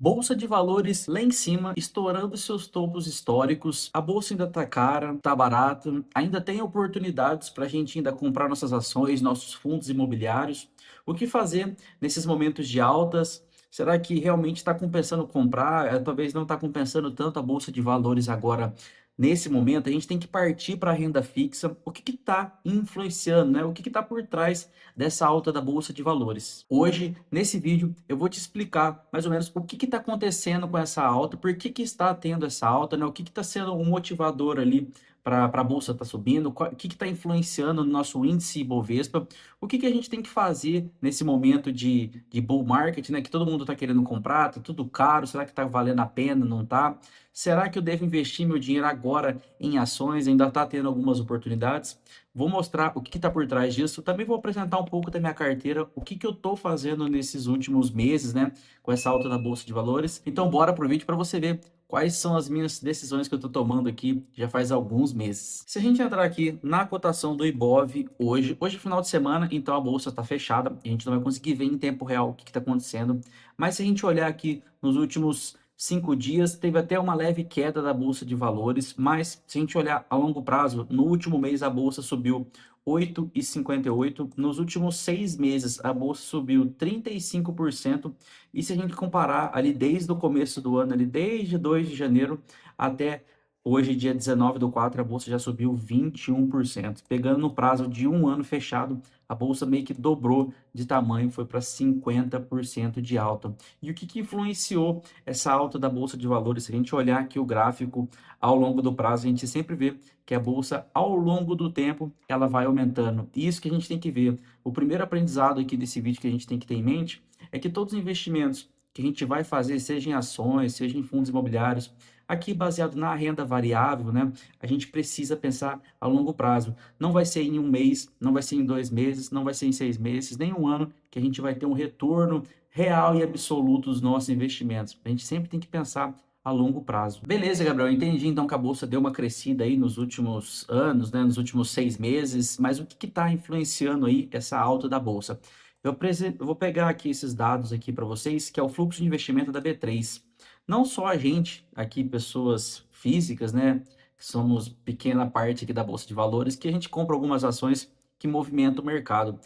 Bolsa de valores lá em cima, estourando seus topos históricos. A bolsa ainda tá cara, tá barata, ainda tem oportunidades para a gente ainda comprar nossas ações, nossos fundos imobiliários. O que fazer nesses momentos de altas? Será que realmente está compensando comprar? Talvez não está compensando tanto a bolsa de valores agora. Nesse momento, a gente tem que partir para a renda fixa. O que está influenciando, né? O que está por trás dessa alta da bolsa de valores? Hoje, nesse vídeo, eu vou te explicar mais ou menos o que está acontecendo com essa alta, por que está tendo essa alta, né? O que está sendo um motivador ali para a bolsa estar subindo, o que está influenciando no nosso índice Ibovespa, o que a gente tem que fazer nesse momento de bull market, né? Que todo mundo está querendo comprar, está tudo caro, será que está valendo a pena, não está? Será que eu devo investir meu dinheiro agora em ações? Ainda está tendo algumas oportunidades? Vou mostrar o que está por trás disso. Também vou apresentar um pouco da minha carteira, o que eu estou fazendo nesses últimos meses, né, com essa alta da Bolsa de Valores. Então, bora pro vídeo para você ver quais são as minhas decisões que eu estou tomando aqui já faz alguns meses. Se a gente entrar aqui na cotação do Ibov hoje é final de semana, então a bolsa está fechada, a gente não vai conseguir ver em tempo real o que está acontecendo. Mas se a gente olhar aqui nos últimos 5 dias, teve até uma leve queda da Bolsa de Valores, mas se a gente olhar a longo prazo, no último mês a Bolsa subiu 8,58, nos últimos 6 meses a Bolsa subiu 35%, e se a gente comparar ali desde o começo do ano, ali desde 2 de janeiro até hoje, dia 19/4, a Bolsa já subiu 21%, pegando no prazo de um ano fechado, a Bolsa meio que dobrou de tamanho, foi para 50% de alta. E o que influenciou essa alta da bolsa de valores? Se a gente olhar aqui o gráfico ao longo do prazo, a gente sempre vê que a bolsa, ao longo do tempo, ela vai aumentando. E isso que a gente tem que ver. O primeiro aprendizado aqui desse vídeo que a gente tem que ter em mente é que todos os investimentos que a gente vai fazer, seja em ações, seja em fundos imobiliários, aqui baseado na renda variável, né? A gente precisa pensar a longo prazo. Não vai ser em um mês, não vai ser em 2 meses, não vai ser em 6 meses, nem um ano que a gente vai ter um retorno real e absoluto dos nossos investimentos. A gente sempre tem que pensar a longo prazo. Beleza, Gabriel, entendi então que a bolsa deu uma crescida aí nos últimos anos, né, nos últimos 6 meses, mas o que está influenciando aí essa alta da bolsa? Eu vou pegar aqui esses dados aqui para vocês, que é o fluxo de investimento da B3. Não só a gente, aqui pessoas físicas, né, que somos pequena parte aqui da bolsa de valores, que a gente compra algumas ações que movimentam o mercado.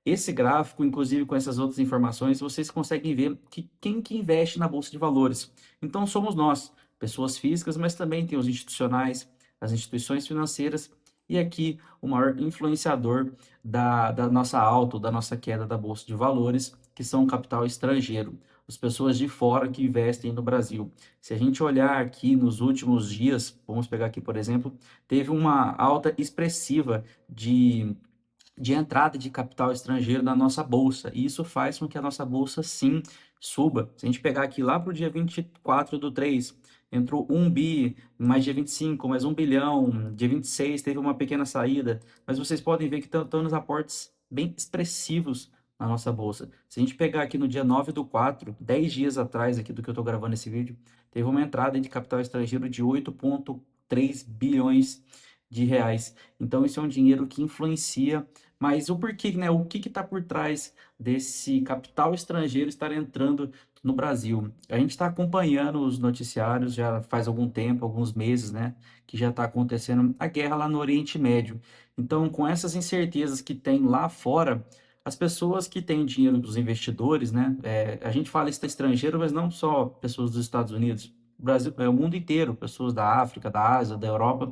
Esse gráfico, inclusive com essas outras informações, vocês conseguem ver que quem que investe na bolsa de valores. Então somos nós, pessoas físicas, mas também tem os institucionais, as instituições financeiras e aqui o maior influenciador da nossa alta, da nossa queda da bolsa de valores, que são o capital estrangeiro, as pessoas de fora que investem no Brasil. Se a gente olhar aqui nos últimos dias, vamos pegar aqui por exemplo, teve uma alta expressiva de entrada de capital estrangeiro na nossa bolsa. E isso faz com que a nossa bolsa, sim, suba. Se a gente pegar aqui lá para o dia 24/3, entrou 1 bi, mais dia 25, mais 1 bilhão, dia 26 teve uma pequena saída, mas vocês podem ver que estão nos aportes bem expressivos na nossa bolsa. Se a gente pegar aqui no dia 9/4, 10 dias atrás aqui do que eu estou gravando esse vídeo, teve uma entrada de capital estrangeiro de 8,3 bilhões de reais. Então, isso é um dinheiro que influencia, mas o porquê, né? O que está por trás desse capital estrangeiro estar entrando no Brasil? A gente está acompanhando os noticiários já faz algum tempo, alguns meses, né? Que já está acontecendo a guerra lá no Oriente Médio. Então, com essas incertezas que tem lá fora, as pessoas que têm dinheiro dos investidores, né? A gente fala estrangeiro, mas não só pessoas dos Estados Unidos. O Brasil, é o mundo inteiro, pessoas da África, da Ásia, da Europa,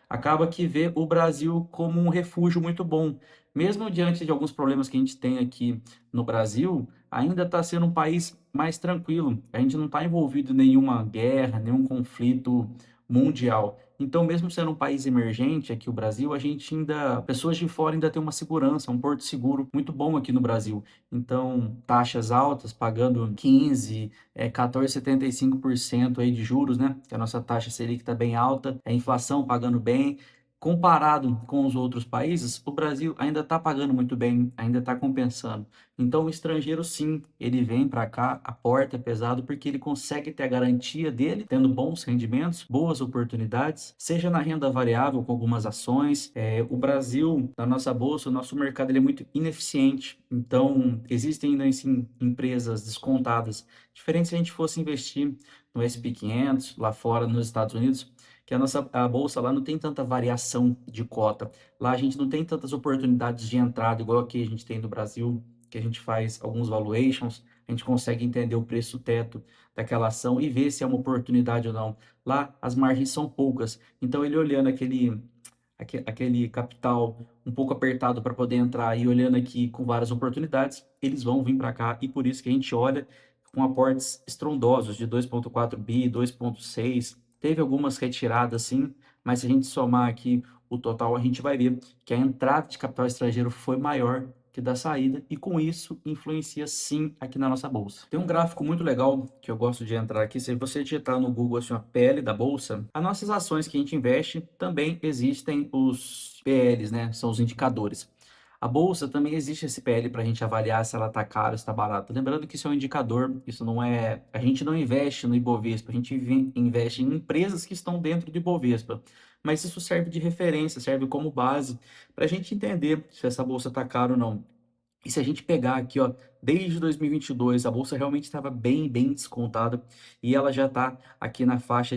acaba que vê o Brasil como um refúgio muito bom. Mesmo diante de alguns problemas que a gente tem aqui no Brasil, ainda está sendo um país mais tranquilo. A gente não está envolvido em nenhuma guerra, nenhum conflito mundial. Então, mesmo sendo um país emergente aqui o Brasil, a gente ainda, pessoas de fora ainda tem uma segurança, um porto seguro muito bom aqui no Brasil. Então, taxas altas, pagando 15, 14,75% aí de juros, né? Que a nossa taxa Selic está bem alta, a inflação pagando bem. Comparado com os outros países, o Brasil ainda está pagando muito bem, ainda está compensando. Então, o estrangeiro, sim, ele vem para cá, aporta é pesado, porque ele consegue ter a garantia dele, tendo bons rendimentos, boas oportunidades, seja na renda variável com algumas ações. O Brasil, na nossa bolsa, o nosso mercado ele é muito ineficiente. Então, existem ainda assim, empresas descontadas. Diferente se a gente fosse investir no SP 500 lá fora, nos Estados Unidos, que a bolsa lá não tem tanta variação de cota. Lá a gente não tem tantas oportunidades de entrada, igual aqui a gente tem no Brasil, que a gente faz alguns valuations, a gente consegue entender o preço teto daquela ação e ver se é uma oportunidade ou não. Lá as margens são poucas, então ele olhando aquele capital um pouco apertado para poder entrar e olhando aqui com várias oportunidades, eles vão vir para cá e por isso que a gente olha com aportes estrondosos de 2,4 bi, 2,6. Teve algumas retiradas sim, mas se a gente somar aqui o total, a gente vai ver que a entrada de capital estrangeiro foi maior que da saída e com isso influencia sim aqui na nossa bolsa. Tem um gráfico muito legal que eu gosto de entrar aqui, se você digitar no Google assim, a PL da bolsa, as nossas ações que a gente investe também existem os PLs, né? São os indicadores. A bolsa também existe esse PL para a gente avaliar se ela está cara ou está barata. Lembrando que isso é um indicador, isso não é. A gente não investe no Ibovespa, a gente investe em empresas que estão dentro do Ibovespa. Mas isso serve de referência, serve como base para a gente entender se essa bolsa está cara ou não. E se a gente pegar aqui, ó, desde 2022, a bolsa realmente estava bem, bem descontada e ela já está aqui na faixa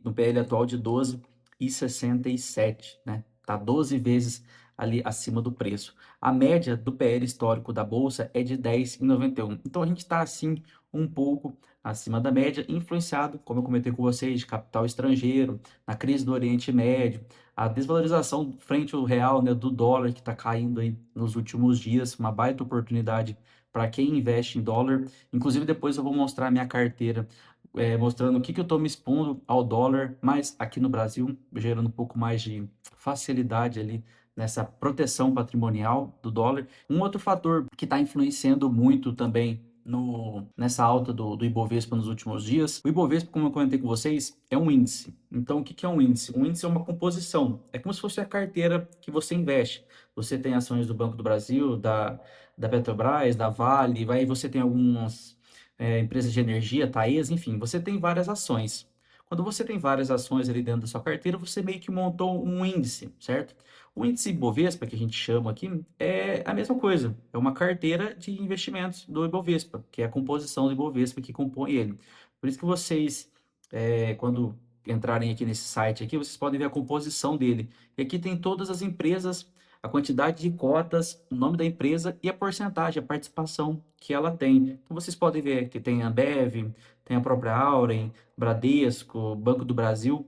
no PL atual de 12,67, né? Tá 12 vezes ali acima do preço. A média do PL histórico da bolsa é de 10,91. Então a gente está assim um pouco acima da média, influenciado, como eu comentei com vocês, de capital estrangeiro, na crise do Oriente Médio, a desvalorização frente ao real, né, do dólar que está caindo aí nos últimos dias, uma baita oportunidade para quem investe em dólar. Inclusive, depois eu vou mostrar a minha carteira, mostrando o que eu estou me expondo ao dólar, mas aqui no Brasil, gerando um pouco mais de facilidade ali nessa proteção patrimonial do dólar. Um outro fator que está influenciando muito também nessa alta do Ibovespa nos últimos dias. O Ibovespa, como eu comentei com vocês, é um índice. Então, o que é um índice? Um índice é uma composição. É como se fosse a carteira que você investe. Você tem ações do Banco do Brasil, da Petrobras, da Vale, vai, você tem algumas empresas de energia, Taesa, enfim, você tem várias ações. Quando você tem várias ações ali dentro da sua carteira, você meio que montou um índice, certo? O índice Ibovespa, que a gente chama aqui, é a mesma coisa. É uma carteira de investimentos do Ibovespa, que é a composição do Ibovespa que compõe ele. Por isso que vocês, quando entrarem aqui nesse site aqui, vocês podem ver a composição dele. E aqui tem todas as empresas, a quantidade de cotas, o nome da empresa e a porcentagem, a participação que ela tem. Então vocês podem ver que tem a Ambev, tem a própria Auren, Bradesco, Banco do Brasil.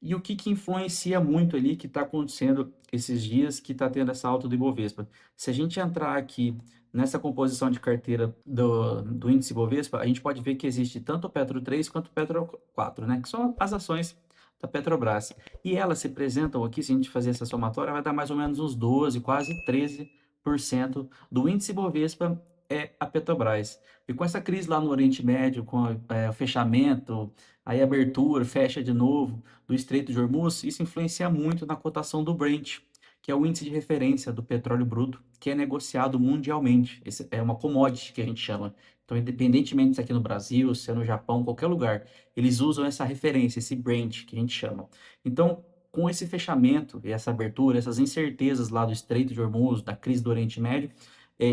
E o que que influencia muito ali que está acontecendo esses dias que está tendo essa alta do Ibovespa? Se a gente entrar aqui nessa composição de carteira do índice Ibovespa, a gente pode ver que existe tanto o Petro 3 quanto o Petro 4, né? Que são as ações da Petrobras. E elas se representam aqui, se a gente fazer essa somatória, vai dar mais ou menos uns 12, quase 13% do índice Ibovespa é a Petrobras. E com essa crise lá no Oriente Médio, com o fechamento, aí abertura, fecha de novo, do Estreito de Hormuz, isso influencia muito na cotação do Brent, que é o índice de referência do petróleo bruto, que é negociado mundialmente. Esse é uma commodity que a gente chama. Então, independentemente se é aqui no Brasil, se é no Japão, qualquer lugar, eles usam essa referência, esse Brent que a gente chama. Então, com esse fechamento e essa abertura, essas incertezas lá do Estreito de Hormuz, da crise do Oriente Médio,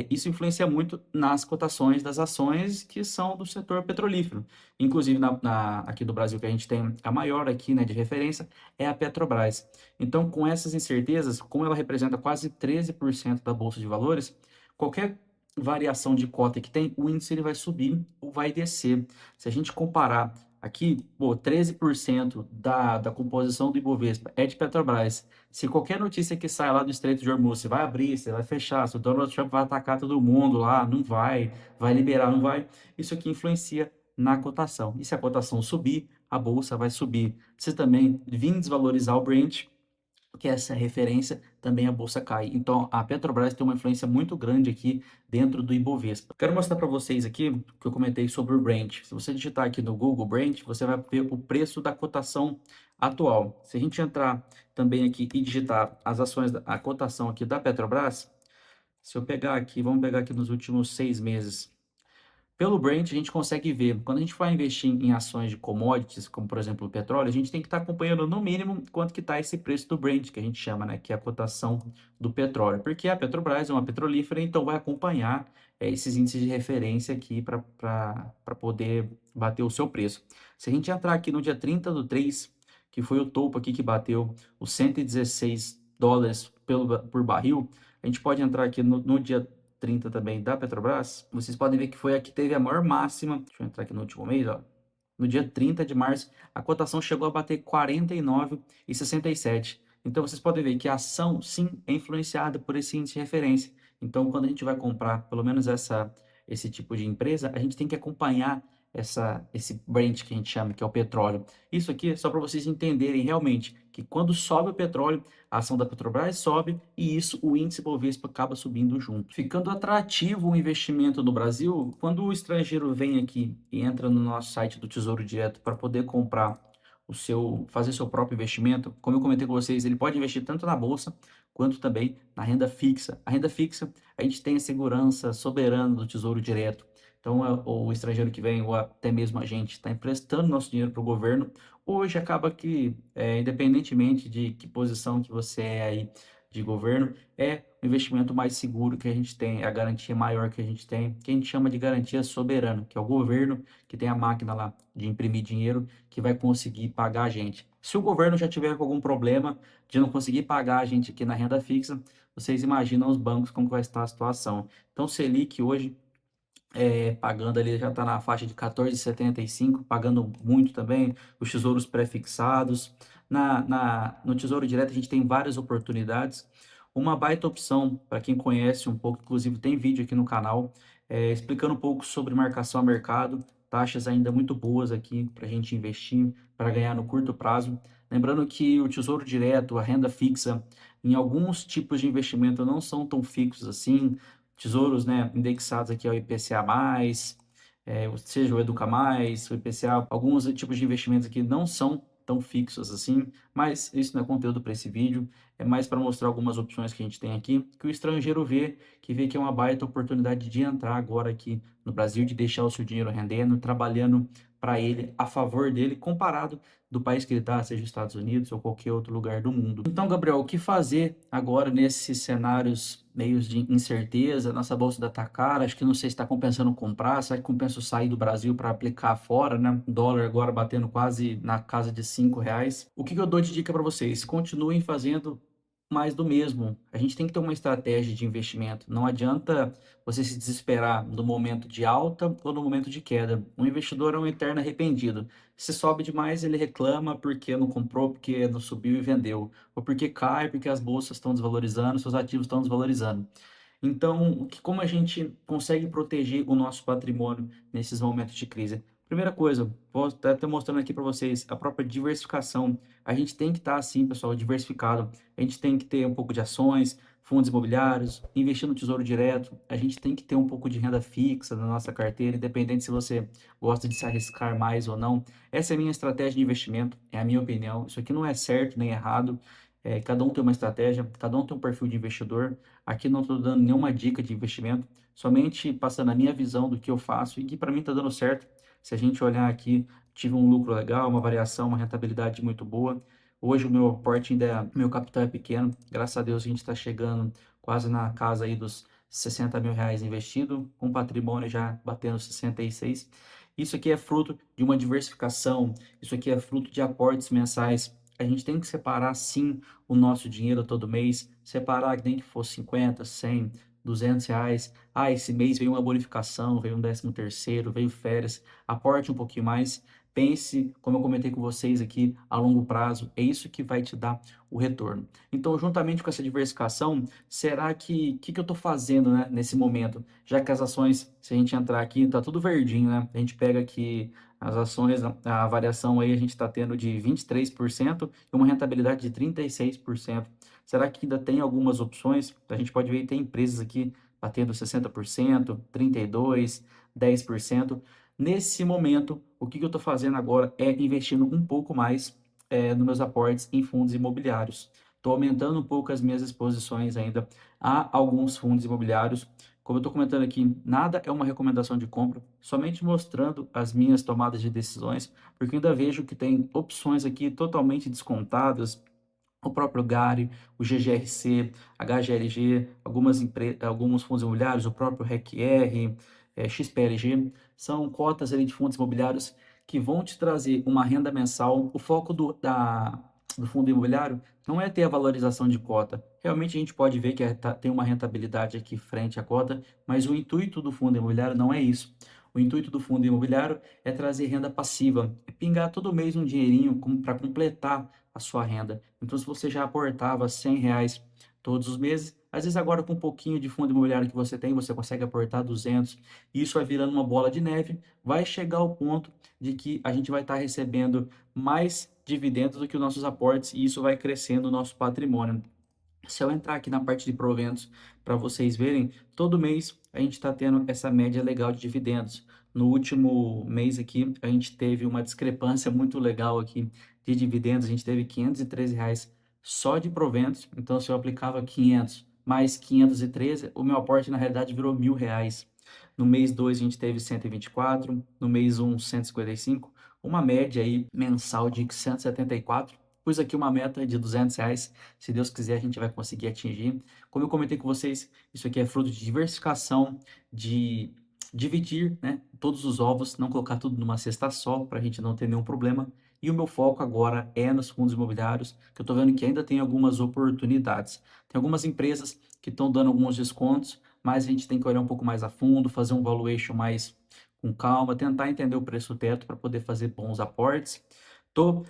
isso influencia muito nas cotações das ações que são do setor petrolífero. Inclusive, aqui do Brasil, que a gente tem a maior aqui, né, de referência, é a Petrobras. Então, com essas incertezas, como ela representa quase 13% da Bolsa de Valores, qualquer variação de cota que tem, o índice ele vai subir ou vai descer. Se a gente comparar aqui, pô, 13% da composição do Ibovespa é de Petrobras. Se qualquer notícia que sai lá do Estreito de Hormuz, você vai abrir, você vai fechar, se o Donald Trump vai atacar todo mundo lá, não vai, vai liberar, não vai, isso aqui influencia na cotação. E se a cotação subir, a bolsa vai subir. Se também vir desvalorizar o Brent, que é essa referência, também a bolsa cai. Então, a Petrobras tem uma influência muito grande aqui dentro do Ibovespa. Quero mostrar para vocês aqui o que eu comentei sobre o Brent. Se você digitar aqui no Google Brent, você vai ver o preço da cotação atual. Se a gente entrar também aqui e digitar as ações, a cotação aqui da Petrobras, se eu pegar aqui, vamos pegar aqui nos últimos 6 meses. Pelo Brent, a gente consegue ver, quando a gente vai investir em ações de commodities, como por exemplo o petróleo, a gente tem que estar acompanhando no mínimo quanto que está esse preço do Brent, que a gente chama, né, que é a cotação do petróleo. Porque a Petrobras é uma petrolífera, então vai acompanhar esses índices de referência aqui para poder bater o seu preço. Se a gente entrar aqui no dia 30/3, que foi o topo aqui que bateu os US$ 116 por barril, a gente pode entrar aqui no dia 30 também da Petrobras, vocês podem ver que foi a que teve a maior máxima. Deixa eu entrar aqui no último mês, ó. No dia 30 de março, a cotação chegou a bater 49,67. Então vocês podem ver que a ação sim é influenciada por esse índice de referência. Então quando a gente vai comprar pelo menos esse tipo de empresa, a gente tem que acompanhar esse Brent que a gente chama, que é o petróleo. Isso aqui é só para vocês entenderem realmente que quando sobe o petróleo, a ação da Petrobras sobe e isso o índice Bovespa acaba subindo junto. Ficando atrativo o investimento no Brasil, quando o estrangeiro vem aqui e entra no nosso site do Tesouro Direto para poder comprar fazer seu próprio investimento, como eu comentei com vocês, ele pode investir tanto na bolsa quanto também na renda fixa. A renda fixa, a gente tem a segurança soberana do Tesouro Direto. Então, o estrangeiro que vem, ou até mesmo a gente, está emprestando nosso dinheiro para o governo. Hoje acaba que, independentemente de que posição que você é aí de governo, é o investimento mais seguro que a gente tem, é a garantia maior que a gente tem, que a gente chama de garantia soberana, que é o governo que tem a máquina lá de imprimir dinheiro que vai conseguir pagar a gente. Se o governo já tiver com algum problema de não conseguir pagar a gente aqui na renda fixa, vocês imaginam os bancos como vai estar a situação. Então, Selic hoje pagando ali, já está na faixa de 14,75, pagando muito também, os tesouros pré-fixados. No Tesouro Direto a gente tem várias oportunidades. Uma baita opção, para quem conhece um pouco, inclusive tem vídeo aqui no canal, explicando um pouco sobre marcação a mercado, taxas ainda muito boas aqui para a gente investir, para ganhar no curto prazo. Lembrando que o Tesouro Direto, a renda fixa, em alguns tipos de investimento não são tão fixos assim, tesouros, né, indexados aqui ao IPCA+, seja o Educa+, o IPCA, alguns tipos de investimentos aqui não são tão fixos assim, mas isso não é conteúdo para esse vídeo, é mais para mostrar algumas opções que a gente tem aqui, que o estrangeiro vê, que vê que é uma baita oportunidade de entrar agora aqui no Brasil, de deixar o seu dinheiro rendendo, trabalhando para ele, a favor dele, comparado do país que ele está, seja os Estados Unidos ou qualquer outro lugar do mundo. Então, Gabriel, o que fazer agora nesses cenários meios de incerteza? Nossa bolsa está cara, acho que não sei se está compensando comprar, será que compensa eu sair do Brasil para aplicar fora, né? O dólar agora batendo quase na casa de R$ 5. O que que eu dou de dica para vocês? Continuem fazendo mais do mesmo. A gente tem que ter uma estratégia de investimento. Não adianta você se desesperar no momento de alta ou no momento de queda. Um investidor é um eterno arrependido. Se sobe demais, ele reclama porque não comprou, porque não subiu e vendeu, ou porque cai, porque as bolsas estão desvalorizando, seus ativos estão desvalorizando. Então, como a gente consegue proteger o nosso patrimônio nesses momentos de crise? Primeira coisa, vou até mostrando aqui para vocês, a própria diversificação. A gente tem que estar assim, pessoal, diversificado. A gente tem que ter um pouco de ações, fundos imobiliários, investir no Tesouro Direto. A gente tem que ter um pouco de renda fixa na nossa carteira, independente se você gosta de se arriscar mais ou não. Essa é a minha estratégia de investimento, é a minha opinião. Isso aqui não é certo nem errado. Cada um tem uma estratégia, cada um tem um perfil de investidor. Aqui não estou dando nenhuma dica de investimento, somente passando a minha visão do que eu faço e que para mim está dando certo. Se a gente olhar aqui, tive um lucro legal, uma variação, uma rentabilidade muito boa. Hoje o meu aporte ainda meu capital é pequeno. Graças a Deus a gente está chegando quase na casa aí dos R$ 60.000 investido, com patrimônio já batendo 66. Isso aqui é fruto de uma diversificação, isso aqui é fruto de aportes mensais. A gente tem que separar sim o nosso dinheiro todo mês, separar nem que fosse 50, 100, R$ 200. Ah, esse mês veio uma bonificação, veio um 13º, veio férias, aporte um pouquinho mais. Pense, como eu comentei com vocês aqui, a longo prazo, é isso que vai te dar o retorno. Então, juntamente com essa diversificação, será que eu estou fazendo, né, nesse momento? Já que as ações, se a gente entrar aqui, tá tudo verdinho, né? A gente pega aqui as ações, a variação aí a gente está tendo de 23% e uma rentabilidade de 36%. Será que ainda tem algumas opções? A gente pode ver que tem empresas aqui batendo 60%, 32%, 10%. Nesse momento, o que eu estou fazendo agora é investindo um pouco mais nos meus aportes em fundos imobiliários. Estou aumentando um pouco as minhas exposições ainda a alguns fundos imobiliários. Como eu estou comentando aqui, nada é uma recomendação de compra, somente mostrando as minhas tomadas de decisões, porque eu ainda vejo que tem opções aqui totalmente descontadas, o próprio Gari, o GGRC, HGLG, alguns fundos imobiliários, o próprio RECR, XPLG, são cotas ali de fundos imobiliários que vão te trazer uma renda mensal. O foco do fundo imobiliário não é ter a valorização de cota. Realmente a gente pode ver que tem uma rentabilidade aqui frente à cota, mas o intuito do fundo imobiliário não é isso. O intuito do fundo imobiliário é trazer renda passiva, é pingar todo mês um dinheirinho para completar a sua renda. Então, se você já aportava R$ 100 todos os meses, às vezes agora com um pouquinho de fundo imobiliário que você tem, você consegue aportar 200. E isso vai virando uma bola de neve, vai chegar ao ponto de que a gente vai estar recebendo mais dividendos do que os nossos aportes e isso vai crescendo o nosso patrimônio. Se eu entrar aqui na parte de proventos para vocês verem, todo mês a gente está tendo essa média legal de dividendos. No último mês aqui, a gente teve uma discrepância muito legal aqui de dividendos. A gente teve R$ 513 só de proventos. Então, se eu aplicava 500 mais 513, o meu aporte na realidade virou R$ 1.000. No mês 2 a gente teve 124, no mês 1, 155, uma média aí mensal de 174. Pus aqui uma meta de R$ 200. Se Deus quiser, a gente vai conseguir atingir. Como eu comentei com vocês, isso aqui é fruto de diversificação, de dividir, né, todos os ovos, não colocar tudo numa cesta só, para a gente não ter nenhum problema. E o meu foco agora é nos fundos imobiliários, que eu estou vendo que ainda tem algumas oportunidades. Tem algumas empresas que estão dando alguns descontos, mas a gente tem que olhar um pouco mais a fundo, fazer um valuation mais com calma, tentar entender o preço teto para poder fazer bons aportes. Estou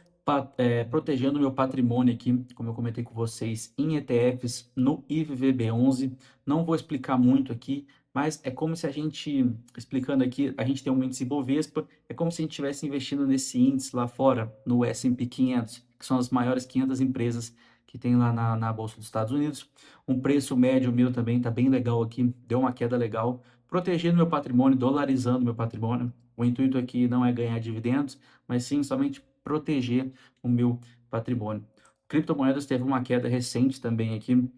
protegendo meu patrimônio aqui, como eu comentei com vocês, em ETFs no IVVB11. Não vou explicar muito aqui, mas é como se a gente, explicando aqui, a gente tem um índice Bovespa, é como se a gente estivesse investindo nesse índice lá fora, no S&P 500, que são as maiores 500 empresas que tem lá na Bolsa dos Estados Unidos. Um preço médio meu também está bem legal aqui, deu uma queda legal, protegendo meu patrimônio, dolarizando meu patrimônio. O intuito aqui não é ganhar dividendos, mas sim somente proteger o meu patrimônio. Criptomoedas teve uma queda recente também aqui,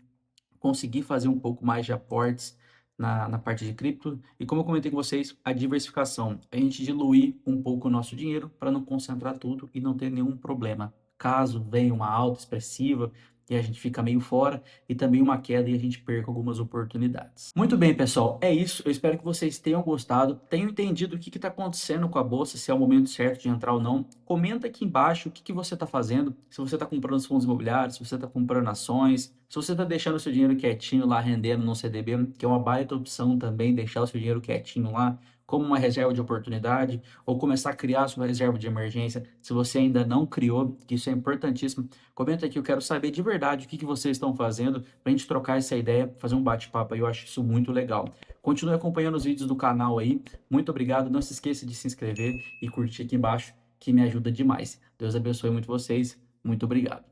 consegui fazer um pouco mais de aportes na parte de cripto e como eu comentei com vocês, a diversificação, a gente diluir um pouco o nosso dinheiro para não concentrar tudo e não ter nenhum problema. Caso venha uma alta expressiva e a gente fica meio fora e também uma queda e a gente perca algumas oportunidades. Muito bem, pessoal, é isso. Eu espero que vocês tenham gostado, tenham entendido o que está acontecendo com a bolsa, se é o momento certo de entrar ou não. Comenta aqui embaixo o que você está fazendo, se você está comprando os fundos imobiliários, se você está comprando ações, se você está deixando o seu dinheiro quietinho lá rendendo no CDB, que é uma baita opção também, deixar o seu dinheiro quietinho lá, como uma reserva de oportunidade, ou começar a criar a sua reserva de emergência, se você ainda não criou, que isso é importantíssimo. Comenta aqui, eu quero saber de verdade o que vocês estão fazendo, para a gente trocar essa ideia, fazer um bate-papo aí, eu acho isso muito legal. Continue acompanhando os vídeos do canal aí, muito obrigado, não se esqueça de se inscrever e curtir aqui embaixo, que me ajuda demais. Deus abençoe muito vocês, muito obrigado.